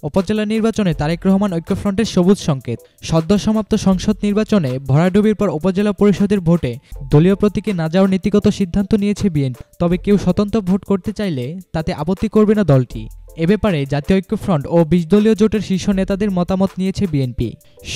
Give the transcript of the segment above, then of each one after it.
উপজেলা নির্বাচনে তারেক রহমান ঐক্যফ্রন্টের সবুজ সংকেত। সদ্য সমাপ্ত সংসদ নির্বাচনে ভরাডুবির পর উপজেলা পরিষদের ভোটে দলীয় প্রতীকে না যাওয়ার নীতিগত সিদ্ধান্ত নিয়েছে বিএনপি। তবে কেউ স্বতন্ত্র ভোট করতে চাইলে তাতে আপত্তি করবে না দলটি। এ ব্যাপারে জাতীয় ঐক্যফ্রন্ট ও ২০ দলীয় জোটের শীর্ষ নেতাদের মতামত নিয়েছে বিএনপি।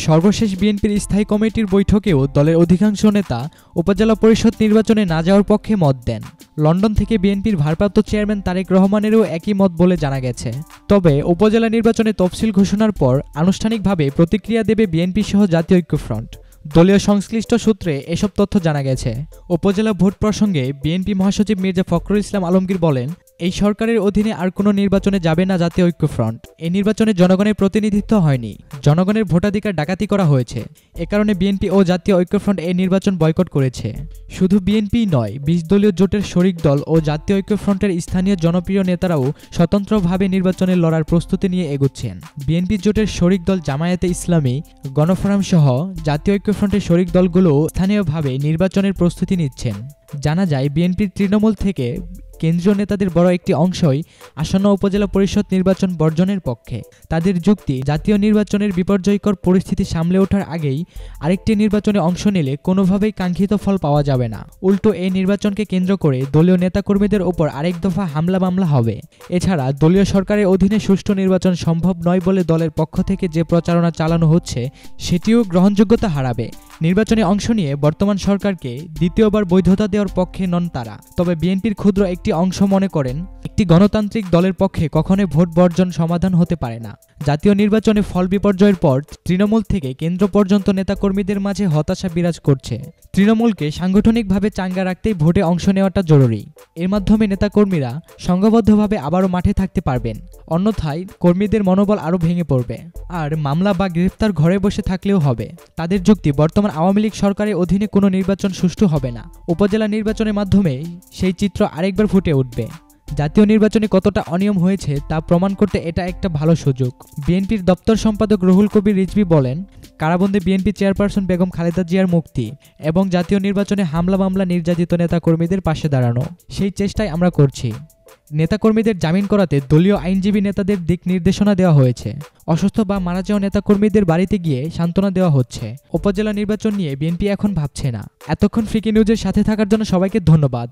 সর্বশেষ বিএনপির স্থায়ী কমিটির বৈঠকেও দলের অধিকাংশ নেতা উপজেলা পরিষদ নির্বাচনে না যাওয়ার পক্ষে মত দেন। লন্ডন থেকে বিএনপির ভারপ্রাপ্ত চেয়ারম্যান তারেক রহমানেরও একই মত বলে জানা গেছে। তবে উপজেলা নির্বাচনে তফসিল ঘোষণার পর আনুষ্ঠানিকভাবে প্রতিক্রিয়া দেবে বিএনপি সহ জাতীয় ঐক্যফ্রন্ট। দলীয় সংশ্লিষ্ট সূত্রে এসব তথ্য জানা গেছে। উপজেলা ভোট প্রসঙ্গে বিএনপি মহাসচিব মির্জা ফখরুল ইসলাম আলমগীর বলেন, এই সরকারের অধীনে আর কোনো নির্বাচনে যাবে না জাতীয় ঐক্যফ্রন্ট। এই নির্বাচনে জনগণের প্রতিনিধিত্ব হয়নি, জনগণের ভোটাধিকার ডাকাতি করা হয়েছে। এ কারণে বিএনপি ও জাতীয় ঐক্যফ্রন্ট এই নির্বাচন বয়কট করেছে। শুধু বিএনপি নয়, ২০ দলীয় জোটের শরিক দল ও জাতীয় ঐক্যফ্রন্টের স্থানীয় জনপ্রিয় নেতারাও স্বতন্ত্রভাবে নির্বাচনে লড়ার প্রস্তুতি নিয়ে এগুচ্ছেন। বিএনপি জোটের শরিক দল জামায়াতে ইসলামী, গণফোরাম সহ জাতীয় ঐক্যফ্রন্টের শরিক দলগুলোও স্থানীয়ভাবে নির্বাচনের প্রস্তুতি নিচ্ছেন। জানা যায়, বিএনপির তৃণমূল থেকে কেন্দ্রীয় নেতাদের বড় একটি অংশই আসন্ন উপজেলা পরিষদ নির্বাচন বর্জনের পক্ষে। তাদের যুক্তি, জাতীয় নির্বাচনের বিপর্যয়কর পরিস্থিতি সামলে ওঠার আগেই আরেকটি নির্বাচনে অংশ নিলে কোনোভাবেই কাঙ্ক্ষিত ফল পাওয়া যাবে না। উল্টো এই নির্বাচনকে কেন্দ্র করে দলীয় নেতাকর্মীদের ওপর আরেক দফা হামলা মামলা হবে। এছাড়া দলীয় সরকারের অধীনে সুষ্ঠু নির্বাচন সম্ভব নয় বলে দলের পক্ষ থেকে যে প্রচারণা চালানো হচ্ছে সেটিও গ্রহণযোগ্যতা হারাবে। নির্বাচনে অংশ নিয়ে বর্তমান সরকারকে দ্বিতীয়বার বৈধতা দেওয়ার পক্ষে নন তারা। তবে বিএনপির ক্ষুদ্র একটি অংশ মনে করেন, একটি গণতান্ত্রিক দলের পক্ষে কখনোই ভোট বর্জন সমাধান হতে পারে না। জাতীয় নির্বাচনে ফল বিপর্যয়ের পর তৃণমূল থেকে কেন্দ্র পর্যন্ত নেতাকর্মীদের মাঝে হতাশা বিরাজ করছে। তৃণমূলকে সাংগঠনিকভাবে চাঙ্গা রাখতেই ভোটে অংশ নেওয়াটা জরুরি। এর মাধ্যমে নেতাকর্মীরা সংঘবদ্ধভাবে আবারও মাঠে থাকতে পারবেন। অন্যথায় কর্মীদের মনোবল আরও ভেঙে পড়বে। আর মামলা বা গ্রেফতার ঘরে বসে থাকলেও হবে। তাদের যুক্তি, বর্তমান আওয়ামী লীগ সরকারের অধীনে কোনো নির্বাচন সুষ্ঠু হবে না। উপজেলা নির্বাচনের মাধ্যমে সেই চিত্র আরেকবার ফুটে উঠবে। জাতীয় নির্বাচনে কতটা অনিয়ম হয়েছে তা প্রমাণ করতে এটা একটা ভালো সুযোগ। বিএনপির দপ্তর সম্পাদক রুহুল কবির রিজভী বলেন, কারাবন্দী বিএনপি চেয়ারপারসন বেগম খালেদা জিয়ার মুক্তি এবং জাতীয় নির্বাচনে হামলা মামলা নির্যাতিত নেতাকর্মীদের পাশে দাঁড়ানো, সেই চেষ্টাই আমরা করছি। নেতাকর্মীদের জামিন করাতে দলীয় আইনজীবী নেতাদের দিক নির্দেশনা দেওয়া হয়েছে। অসুস্থ বা মারা যাওয়া নেতাকর্মীদের বাড়িতে গিয়ে সান্ত্বনা দেওয়া হচ্ছে। উপজেলা নির্বাচন নিয়ে বিএনপি এখন ভাবছে না। এতক্ষণ ফ্রিকি নিউজের সাথে থাকার জন্য সবাইকে ধন্যবাদ।